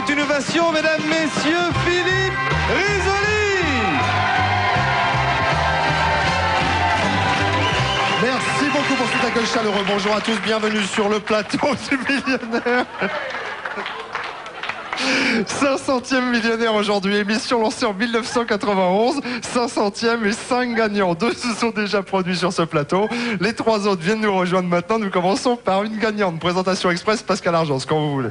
cette innovation, mesdames, messieurs, Philippe Risoli. Merci beaucoup pour cet accueil chaleureux. Bonjour à tous, bienvenue sur le plateau du millionnaire. 500e millionnaire aujourd'hui, émission lancée en 1991, 500e et 5 gagnants. 2 se sont déjà produits sur ce plateau. Les 3 autres viennent nous rejoindre maintenant. Nous commençons par une gagnante. Présentation express, Pascal Argence, quand vous voulez.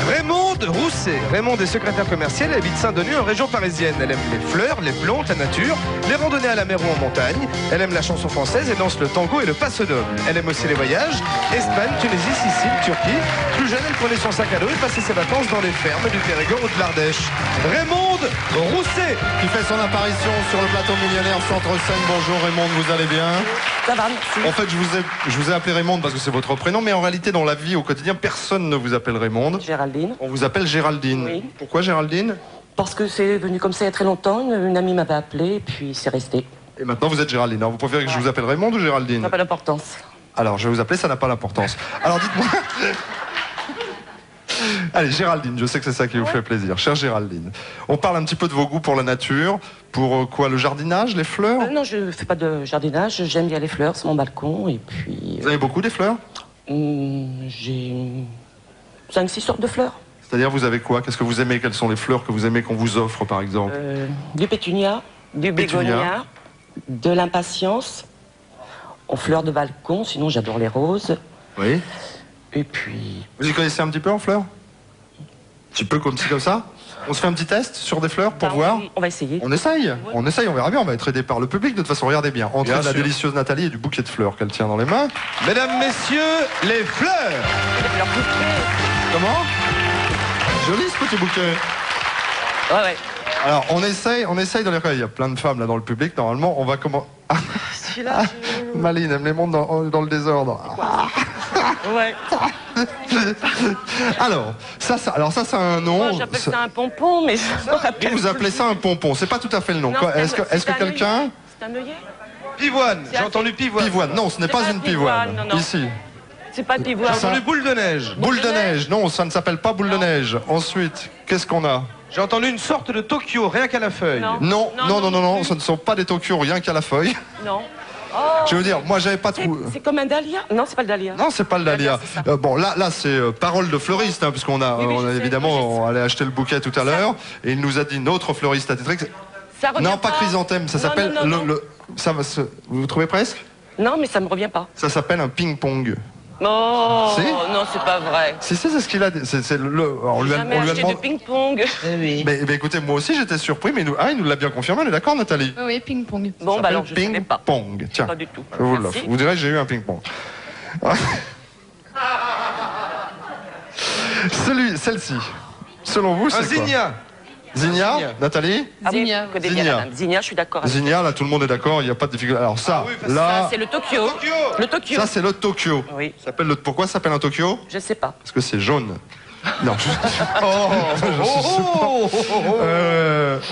Raymonde Rousset. Raymonde est secrétaire commerciale, elle habite Saint-Denis en région parisienne. Elle aime les fleurs, les plantes, la nature, les randonnées à la mer ou en montagne. Elle aime la chanson française et danse le tango et le paso doble. Elle aime aussi les voyages, Espagne, Tunisie, Sicile, Turquie. Plus jeune, elle prenait son sac à dos et passait ses vacances dans les fermes du Périgord ou de l'Ardèche. Raymonde Rousset, qui fait son apparition sur le plateau millionnaire Centre-Seine. Bonjour Raymonde, vous allez bien? Ça va, merci. En fait, je vous ai appelé Raymonde parce que c'est votre prénom, mais en réalité, dans la vie, au quotidien, personne ne vous appelle Raymonde. Géraldine. On vous appelle Géraldine. Oui. Pourquoi Géraldine? Parce que c'est venu comme ça il y a très longtemps. Une amie m'avait appelé et puis c'est resté. Et maintenant, vous êtes Géraldine. Alors, vous préférez que je vous appelle Raymonde ou Ça Géraldine? n'a pas d'importance. Alors, je vais vous appeler, ça n'a pas d'importance. Alors, dites-moi... Allez, Géraldine, je sais que c'est ça qui vous fait plaisir. Chère Géraldine, on parle un petit peu de vos goûts pour la nature. Pour quoi, le jardinage, les fleurs? Non, je ne fais pas de jardinage. J'aime bien les fleurs, c'est mon balcon. Et puis... Vous avez beaucoup des fleurs? J'ai 5-6 sortes de fleurs. C'est-à-dire, vous avez quoi? Qu'est-ce que vous aimez? Quelles sont les fleurs que vous aimez qu'on vous offre, par exemple? Du pétunia, du bégonia, de l'impatience, en fleurs de balcon. Sinon, j'adore les roses. Oui. Et puis... Vous y connaissez un petit peu en fleurs? Un petit peu comme ça? On se fait un petit test sur des fleurs pour voir? On va essayer. On essaye, on essaye, on verra bien, on va être aidé par le public. De toute façon, regardez bien. Entre Bien la sûr. délicieuse Nathalie et du bouquet de fleurs qu'elle tient dans les mains. mesdames, messieurs, les fleurs. Les fleurs bouquets. Comment? Joli ce petit bouquet. Ouais. Alors, on essaye de les regarder. Il y a plein de femmes là dans le public. Normalement, on va comment... Celui-là, Maline, elle me les montre dans le désordre. ouais. Alors, ça c'est un nom. Moi, j'appelle ça un pompon, mais je me rappelle. Vous appelez ça un pompon. C'est pas tout à fait le nom. Non, Quoi, c'est Est-ce que un quelqu'un... œillet. C'est un œillet. Pivoine, j'ai entendu pivoine. Pivoine. Non, ce n'est pas pas une pivoine, pivoine. non. Ici. C'est pas pivoine. J'ai entendu boule de neige. Boule de neige. Non, ça ne s'appelle pas boule de neige. Ensuite, qu'est-ce qu'on a? J'ai entendu une sorte de Tokyo, rien qu'à la feuille. Non, ce ne sont pas des Tokyo, rien qu'à la feuille. Non. Oh, Je veux dire, moi j'avais pas trouvé... c'est comme un dahlia. Non, c'est pas le dahlia. Non, c'est pas le dahlia. C'est ça. Bon, là c'est parole de fleuriste, hein, puisqu'on a, Oui, on a je sais, évidemment, on allait acheter le bouquet tout à l'heure, et il nous a dit notre fleuriste attitré. Ça revient Non, pas chrysanthème, ça Non, s'appelle non. ça va vous trouvez presque? Non, mais ça me revient pas. Ça s'appelle un ping-pong. Oh, Si non, c'est pas vrai. C'est ce qu'il a dit. Alors, on lui a Jamais acheté de demandé. ping-pong. Oui. Mais écoutez, moi aussi j'étais surpris, mais il nous l'a bien confirmé, on est d'accord, Nathalie? Oui, ping-pong. Bon, Ça bah alors, je s'appelle savais pas. ping-pong. Tiens, Pas du tout. je vous Merci. l'offre. Vous direz, j'ai eu un ping-pong. Celle-ci, selon vous, c'est Un quoi? zinnia. Zinnia, Nathalie? Ah oui, Zinnia. que des Zinnia. biens, madame. Zinnia, je suis d'accord. avec Zinnia, là tout le monde est d'accord, il n'y a pas de difficulté. Alors ça, oui, parce que vous. Ça, là, c'est le Tokyo. Tokyo. Le Tokyo. ça c'est le Tokyo. Oui, Ça s'appelle pourquoi ça s'appelle un Tokyo? je sais pas. Parce que c'est jaune. Non. Oh,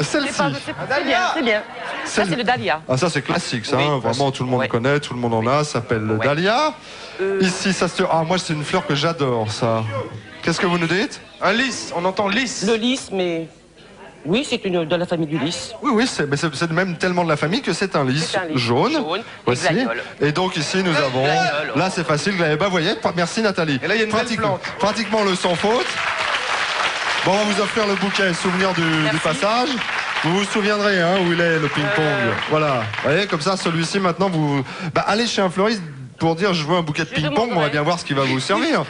Celle-ci. C'est bien, c'est bien. Ça, c'est le dahlia. Ah ça c'est classique, ça. Oui. Hein, vraiment tout le monde Ouais. connaît, tout le monde en a. Ça s'appelle le Ouais. dahlia. Ici, ça se. Ah moi c'est une fleur que j'adore, ça. Qu'est-ce que vous nous dites? un lys, on entend lys. Le lys, mais... Oui, c'est de la famille du lys. Oui, c'est même tellement de la famille que c'est un lys C'est un lys jaune. jaune et Voici. glaïeul. Et donc ici nous avons. Glaïeul. Là c'est facile. Bah, vous voyez, merci Nathalie. Et là, il y a une belle plante. Pratiquement le sans faute. Bon, on va vous offrir le bouquet souvenir du passage. Vous vous souviendrez hein, où il est le ping-pong. Voilà. Vous voyez, comme ça, celui-ci maintenant vous. Bah, allez chez un fleuriste pour dire je veux un bouquet de Je ping-pong. demanderai. On va bien voir ce qui va vous servir.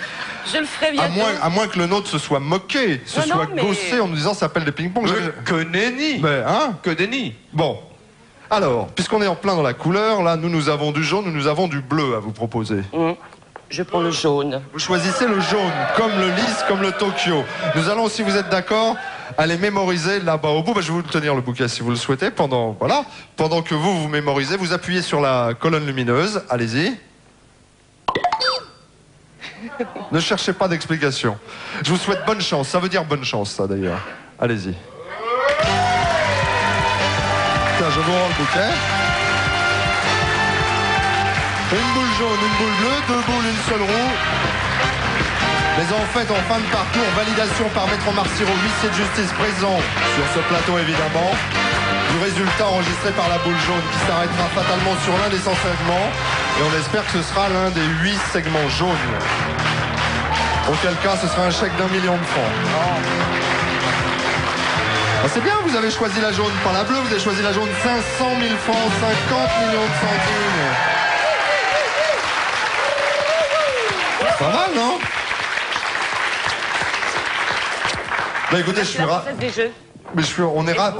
Je le ferai bientôt. À moins que le nôtre se soit moqué, se Non, soit mais- gaussé en nous disant ça s'appelle des ping-pong. Que nenni. Mais hein? Que nenni. Bon. Alors, puisqu'on est en plein dans la couleur, là, nous avons du jaune, nous avons du bleu à vous proposer. Je prends le jaune. Vous choisissez le jaune, comme le lys, comme le Tokyo. Nous allons, si vous êtes d'accord, aller mémoriser là-bas au bout. Bah, je vais vous le tenir le bouquet si vous le souhaitez. Pendant que vous mémorisez, vous appuyez sur la colonne lumineuse. Allez-y. Ne cherchez pas d'explication. Je vous souhaite bonne chance. Ça veut dire bonne chance, ça, d'ailleurs. Allez-y. Tiens, je vous rends le bouquet. Une boule jaune, une boule bleue, deux boules, une seule roue. Mais en fait, en fin de parcours, validation par Maître Marciro, huissier de justice présent sur ce plateau évidemment, du résultat enregistré par la boule jaune qui s'arrêtera fatalement sur l'un des 100 segments. Et on espère que ce sera l'un des 8 segments jaunes. Auquel cas, ce sera un chèque d'1 million de francs. Ah, c'est bien, vous avez choisi la jaune, pas la bleue, vous avez choisi la jaune, 500 000 francs, 50 millions de centimes. Pas mal, non? Bah écoutez,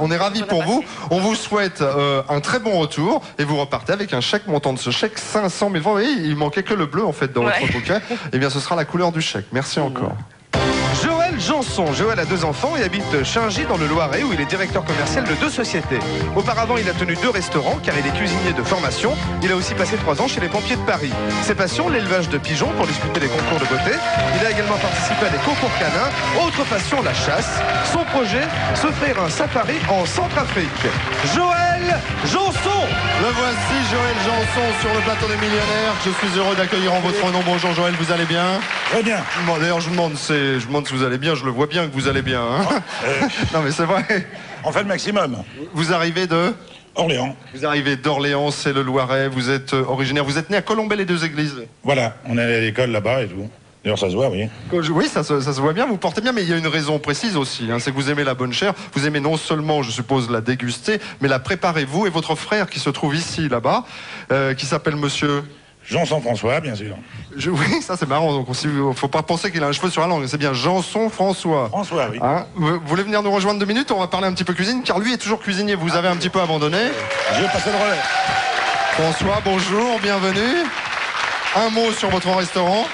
on est ravis pour vous. On vous souhaite un très bon retour et vous repartez avec un chèque montant de ce chèque 500 000 francs. Vous voyez, il manquait que le bleu en fait dans votre bouquet. Eh bien, ce sera la couleur du chèque. Merci encore. Joël Janson. Joël a 2 enfants et habite Chingy dans le Loiret où il est directeur commercial de 2 sociétés. Auparavant, il a tenu 2 restaurants car il est cuisinier de formation. Il a aussi passé 3 ans chez les pompiers de Paris. Ses passions, l'élevage de pigeons pour disputer les concours de beauté. Il a également participé à des concours canins. Autre passion, la chasse. Son projet, s'offrir un safari en Centrafrique. Joël Janson. Le voici, Joël Janson sur le plateau des millionnaires. Je suis heureux d'accueillir en votre nom. Bonjour Joël, vous allez bien? Très bien. Bon, d'ailleurs, je demande si vous allez bien. Je le vois bien que vous allez bien. Hein. Non mais c'est vrai. On fait le maximum. Vous arrivez de Orléans. Vous arrivez d'Orléans, c'est le Loiret. Vous êtes originaire. Vous êtes né à Colombey-les-Deux-Églises. Voilà, on est à l'école là-bas et tout. D'ailleurs, ça se voit, oui. Oui, ça se voit bien, vous portez bien, mais il y a une raison précise aussi, hein, c'est que vous aimez la bonne chair, vous aimez non seulement, je suppose, la déguster, mais la préparer, vous et votre frère qui se trouve ici, là-bas, qui s'appelle monsieur... Janson-François, bien sûr. Oui, ça c'est marrant, donc il ne faut pas penser qu'il a un cheveu sur la langue, c'est bien Janson-François. François, oui. Hein, vous voulez venir nous rejoindre 2 minutes, on va parler un petit peu cuisine, car lui est toujours cuisinier, vous avez un petit peu abandonné. Je vais passer le relais. François, bonjour, bienvenue. Un mot sur votre restaurant.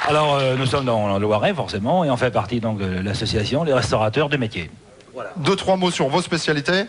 Alors, nous sommes dans le Loiret, forcément, et on fait partie donc de l'association des restaurateurs de métier. Voilà. 2-3 mots sur vos spécialités.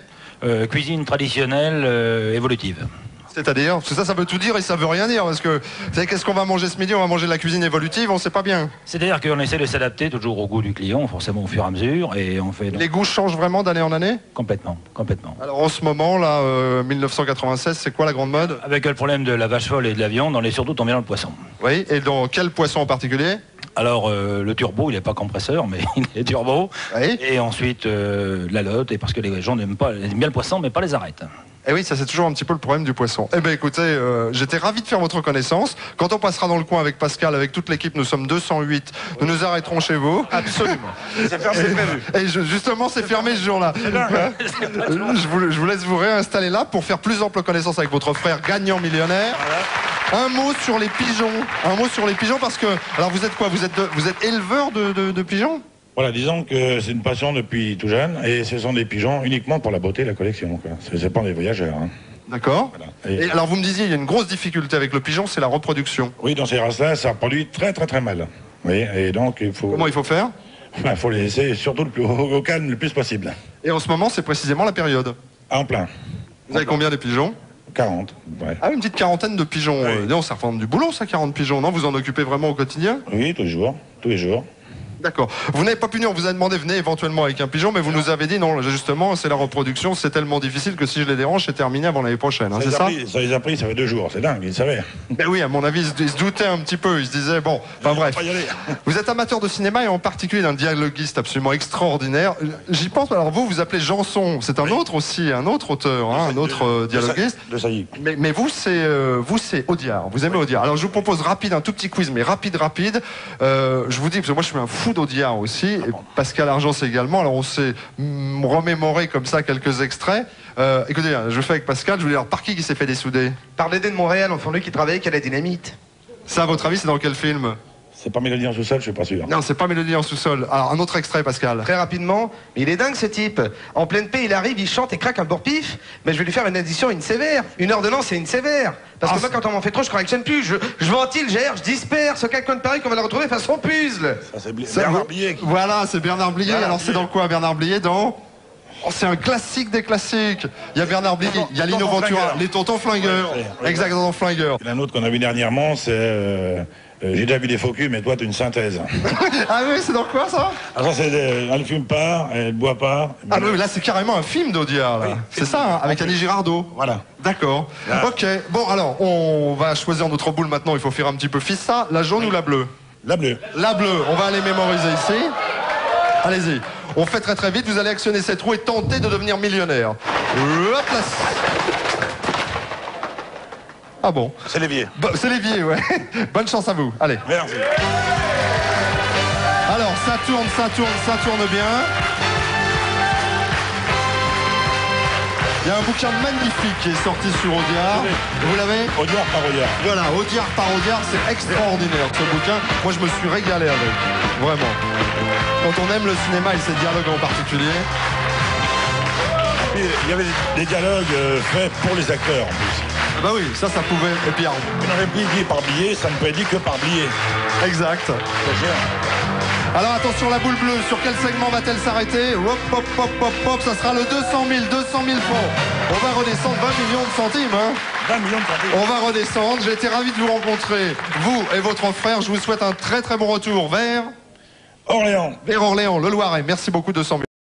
Cuisine traditionnelle évolutive. C'est-à-dire, parce que ça veut tout dire et ça veut rien dire, parce que, vous savez, qu'est-ce qu'on va manger ce midi? On va manger de la cuisine évolutive, on sait pas bien. C'est-à-dire qu'on essaie de s'adapter toujours au goût du client, forcément au fur et à mesure, et on fait... Donc... Les goûts changent vraiment d'année en année? Complètement, complètement. Alors en ce moment, là, 1996, c'est quoi la grande mode? Avec le problème de la vache folle et de la viande, on est surtout tombé dans le poisson. Oui, et dans quel poisson en particulier? Alors, le turbo, il n'est pas compresseur, mais il est turbo. Oui. Et ensuite, la lotte, et parce que les gens aiment bien le poisson, mais pas les arêtes. Eh oui, ça c'est toujours un petit peu le problème du poisson. Eh bien écoutez, j'étais ravi de faire votre connaissance. Quand on passera dans le coin avec Pascal, avec toute l'équipe, nous sommes 208, nous nous arrêterons chez vous. Absolument. C'est prévu. Et justement, c'est fermé ce jour-là. Je vous laisse vous réinstaller là pour faire plus ample connaissance avec votre frère gagnant millionnaire. Voilà. Un mot sur les pigeons. Un mot sur les pigeons parce que... Alors vous êtes quoi? Vous êtes éleveur de pigeons? Voilà, disons que c'est une passion depuis tout jeune, et ce sont des pigeons uniquement pour la beauté et la collection. C'est pas des voyageurs. Hein. D'accord. Voilà. Et alors vous me disiez, il y a une grosse difficulté avec le pigeon, c'est la reproduction. Oui, dans ces races-là, ça reproduit très très très mal. Oui, et donc il faut... Comment il faut faire? Il faut les laisser surtout au calme le plus possible. Et en ce moment, c'est précisément la période. En plein. Vous avez combien de pigeons? 40. Ouais. Ah, une petite quarantaine de pigeons. Oui. Non, ça représente du boulot, ça, 40 pigeons. Non, vous en occupez vraiment au quotidien? Oui, tous les jours. Tous les jours. D'accord. Vous n'avez pas pu venir, on vous a demandé, venez éventuellement avec un pigeon, mais vous nous avez dit, non, justement, c'est la reproduction, c'est tellement difficile que si je les dérange, c'est terminé avant l'année prochaine. Hein, c'est ça? Ça les a pris, ça fait 2 jours, c'est dingue, ils savaient. Ben oui, à mon avis, ils se doutaient un petit peu, ils se disaient, bon, enfin bref. Vous êtes amateur de cinéma et en particulier d'un dialoguiste absolument extraordinaire. J'y pense, alors vous appelez Janson, c'est un autre aussi, un autre auteur, hein, un autre dialoguiste. De Sailly. Mais vous, c'est Audiard, vous aimez Audiard. Alors je vous propose un tout petit quiz, mais rapide. Je vous dis, parce que moi je suis un fou d'Audiard aussi, et Pascal Argence également, alors on s'est remémoré comme ça quelques extraits. Écoutez, je fais avec Pascal, je vous dis, alors par qui s'est fait dessouder? Par l'aider de Montréal, enfin lui qui travaillait avec la dynamite. Ça, à votre avis, c'est dans quel film? C'est pas Mélodie en sous-sol, je suis pas sûr. Non, c'est pas Mélodie en sous-sol. Alors, un autre extrait, Pascal. Très rapidement, mais il est dingue ce type. En pleine paix, il arrive, il chante et craque un bourre-pif. Mais je vais lui faire une addition, une sévère. Une ordonnance et une sévère. Parce que moi, quand on m'en fait trop, je correctionne plus. Je ventile, gère, je disperse. Ce quelqu'un de Paris qu'on va le retrouver façon puzzle. Ça, c'est Bernard Blier. Voilà, c'est Bernard Blier. Alors, c'est dans quoi, Bernard Blier? Dans... Oh, c'est un classique des classiques. Il y a Bernard Blier, il y a Lino Ventura, les tontons flingueurs. Ouais, exactement, flingueurs. Et un autre qu'on a vu dernièrement, c'est... j'ai déjà vu des faux culs, mais toi, t'es une synthèse. Ah oui, c'est dans quoi, ça? Ah, ça, c'est... Elle ne fume pas, elle ne boit pas. Ah oui, là, c'est carrément un film d'Audiard, là. Oui, c'est ça, hein, avec Annie Girardot. Voilà. D'accord. Ok. Bon, alors, on va choisir notre boule maintenant. Il faut faire un petit peu fissa. La jaune ou la bleue? La bleue. La bleue, on va aller mémoriser ici. Allez-y. On fait très très vite, vous allez actionner cette roue et tenter de devenir millionnaire. Hop là. Ah bon? C'est l'évier. C'est l'évier, ouais. Bonne chance à vous. Allez. Merci. Alors, ça tourne, ça tourne, ça tourne bien. Il y a un bouquin magnifique qui est sorti sur Audiard. Vous l'avez? Audiard par Audiard. Voilà, Audiard par Audiard, c'est extraordinaire ce bouquin. Moi, je me suis régalé avec. Vraiment. Quand on aime le cinéma et ses dialogues en particulier. Et il y avait des dialogues faits pour les acteurs en plus. Bah oui, ça pouvait. Et puis, Une réplique dit par billet, ça ne peut être dit que par billet. exact. Alors attention, la boule bleue, sur quel segment va-t-elle s'arrêter? Hop, hop, hop, hop, hop, ça sera le 200 000 francs. On va redescendre 20 millions de centimes, hein. 20 millions de centimes. On va redescendre. J'ai été ravi de vous rencontrer, vous et votre frère. Je vous souhaite un très très bon retour vers Orléans. Orléans, le Loiret. Merci beaucoup, 200 000.